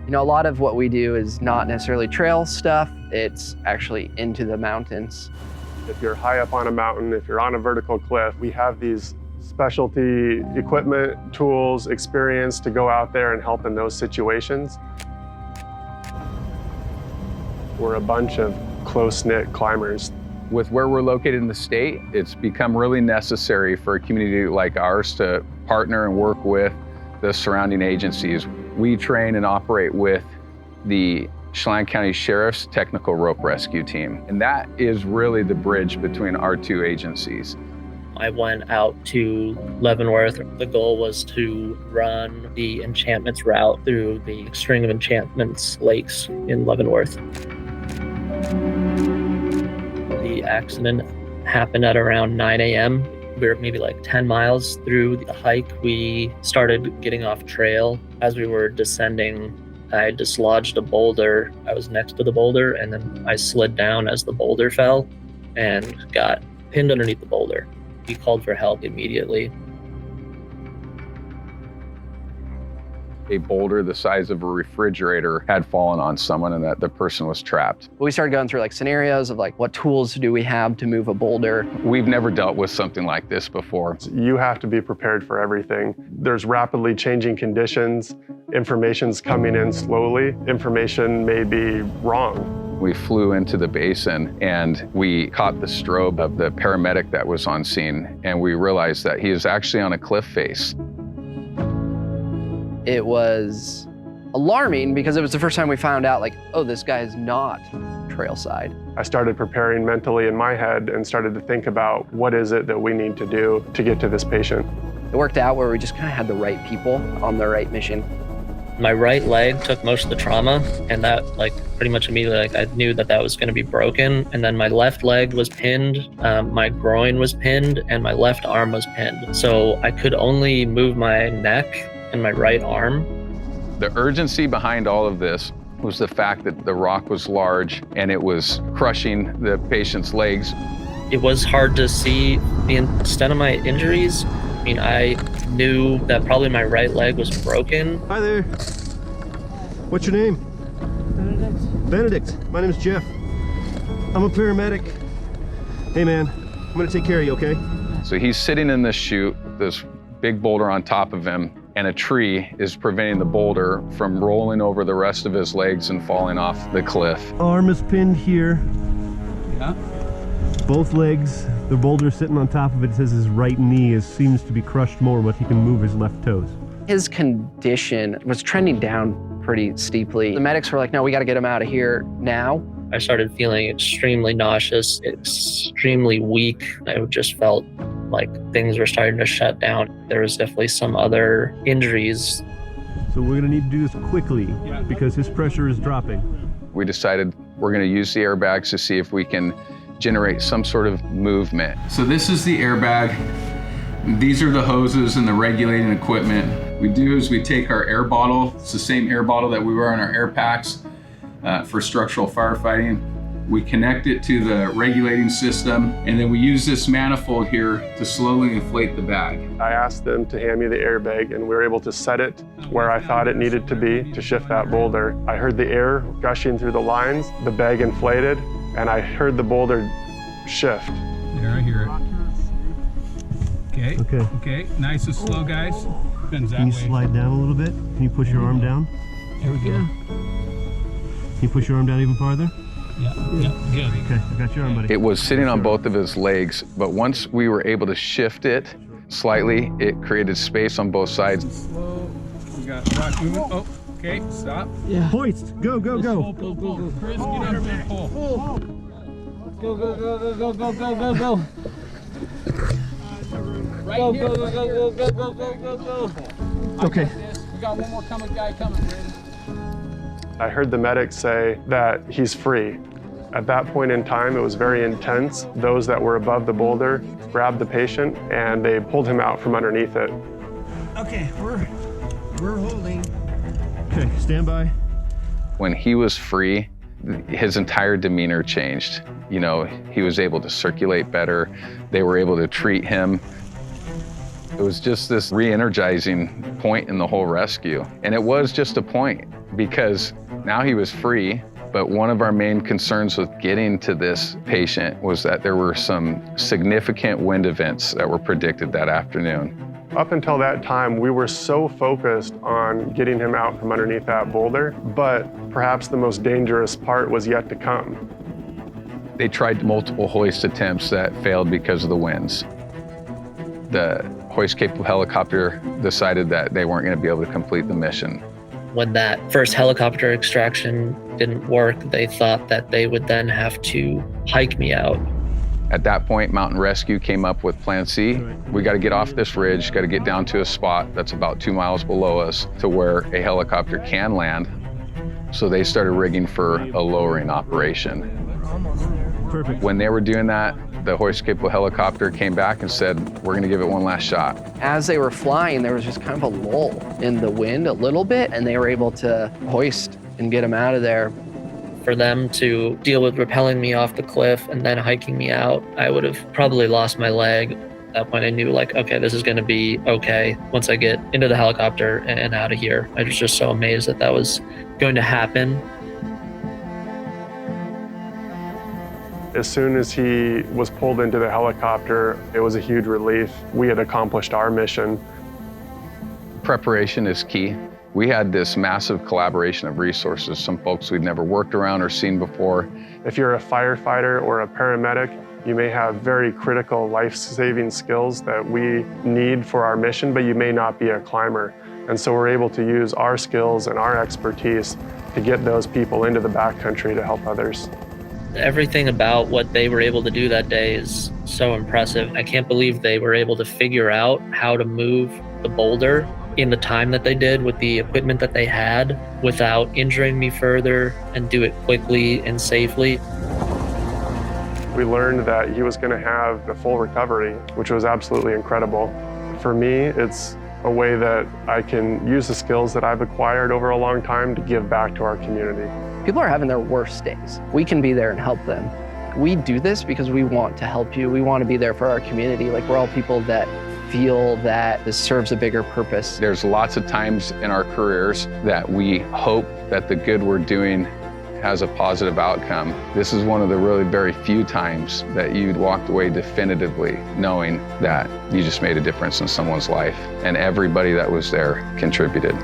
You know, a lot of what we do is not necessarily trail stuff, it's actually into the mountains. If you're high up on a mountain, if you're on a vertical cliff, we have these specialty equipment, tools, experience to go out there and help in those situations. We're a bunch of close-knit climbers. With where we're located in the state, it's become really necessary for a community like ours to partner and work with the surrounding agencies. We train and operate with the Chelan County Sheriff's Technical Rope Rescue Team, and that is really the bridge between our two agencies. I went out to Leavenworth. The goal was to run the Enchantments route through the String of Enchantments lakes in Leavenworth. The accident happened at around 9 a.m. We were maybe like 10 miles through the hike. We started getting off trail. As we were descending, I dislodged a boulder. I was next to the boulder, and then I slid down as the boulder fell and got pinned underneath the boulder. We called for help immediately. A boulder the size of a refrigerator had fallen on someone and that the person was trapped. We started going through like scenarios of like, what tools do we have to move a boulder? We've never dealt with something like this before. You have to be prepared for everything. There's rapidly changing conditions. Information's coming in slowly. Information may be wrong. We flew into the basin and we caught the strobe of the paramedic that was on scene, and we realized that he was actually on a cliff face. It was alarming because it was the first time we found out like, oh, this guy is not trailside. I started preparing mentally in my head and started to think about what is it that we need to do to get to this patient. It worked out where we just kind of had the right people on the right mission. My right leg took most of the trauma, and that like pretty much immediately, like I knew that was going to be broken. And then my left leg was pinned, my groin was pinned, and my left arm was pinned. So I could only move my neck and my right arm. The urgency behind all of this was the fact that the rock was large and it was crushing the patient's legs. It was hard to see the extent of my injuries. I mean, I knew that probably my right leg was broken. Hi there. What's your name? Benedict. Benedict. My name's Jeff. I'm a paramedic. Hey man, I'm gonna take care of you, okay? So he's sitting in this chute, this big boulder on top of him, and a tree is preventing the boulder from rolling over the rest of his legs and falling off the cliff. Arm is pinned here. Yeah. Both legs, the boulder sitting on top of it says his right knee seems to be crushed more, but he can move his left toes. His condition was trending down pretty steeply. The medics were like, no, we got to get him out of here now. I started feeling extremely nauseous, extremely weak. I just felt like things were starting to shut down. There was definitely some other injuries. So we're gonna need to do this quickly because his pressure is dropping. We decided we're going to use the airbags to see if we can generate some sort of movement. So this is the airbag. These are the hoses and the regulating equipment. We do is we take our air bottle. It's the same air bottle that we wear on our air packs for structural firefighting. We connect it to the regulating system, and then we use this manifold here to slowly inflate the bag. I asked them to hand me the airbag, and we were able to set it where I thought it needed to be to shift that boulder. I heard the air gushing through the lines, the bag inflated, and I heard the boulder shift. There, I hear it. Okay. Okay. Nice and slow, guys. Bends that Can you way. slide down a little bit? Can you push your arm down? There we go. Can you push your arm down even farther? Yeah. Good. Okay, I got your arm, buddy. It was sitting on both of his legs, but once we were able to shift it slightly, it created space on both sides. Slow. We got rock moving. Oh, okay. Stop. Hoist, go, go, go. Pull. Chris, get up there. Pull. Go. Right here. Go. Okay. We got one more guy coming, Brandon. I heard the medic say that he's free. At that point in time, it was very intense. Those that were above the boulder grabbed the patient and they pulled him out from underneath it. Okay, we're holding. Okay, stand by. When he was free, his entire demeanor changed. You know, he was able to circulate better. They were able to treat him. It was just this re-energizing point in the whole rescue. And it was just a point because now he was free, but one of our main concerns with getting to this patient was that there were some significant wind events that were predicted that afternoon. Up until that time, we were so focused on getting him out from underneath that boulder, but perhaps the most dangerous part was yet to come. They tried multiple hoist attempts that failed because of the winds. The hoist-capable helicopter decided that they weren't going to be able to complete the mission. When that first helicopter extraction didn't work, they thought that they would then have to hike me out. At that point, Mountain Rescue came up with Plan C. We got to get off this ridge, got to get down to a spot that's about 2 miles below us to where a helicopter can land. So they started rigging for a lowering operation. Perfect. When they were doing that, the hoist-capable helicopter came back and said, we're going to give it one last shot. As they were flying, there was just kind of a lull in the wind a little bit, and they were able to hoist and get him out of there. For them to deal with rappelling me off the cliff and then hiking me out, I would have probably lost my leg. At that point, I knew, like, okay, this is going to be okay once I get into the helicopter and out of here. I was just so amazed that that was going to happen. As soon as he was pulled into the helicopter, it was a huge relief. We had accomplished our mission. Preparation is key. We had this massive collaboration of resources, some folks we'd never worked around or seen before. If you're a firefighter or a paramedic, you may have very critical life-saving skills that we need for our mission, but you may not be a climber. And so we're able to use our skills and our expertise to get those people into the backcountry to help others. Everything about what they were able to do that day is so impressive. I can't believe they were able to figure out how to move the boulder in the time that they did with the equipment that they had without injuring me further, and do it quickly and safely. We learned that he was going to have a full recovery, which was absolutely incredible. For me, it's a way that I can use the skills that I've acquired over a long time to give back to our community. People are having their worst days. We can be there and help them. We do this because we want to help you. We want to be there for our community. Like, we're all people that feel that this serves a bigger purpose. There's lots of times in our careers that we hope that the good we're doing has a positive outcome. This is one of the really very few times that you'd walked away definitively knowing that you just made a difference in someone's life, and everybody that was there contributed.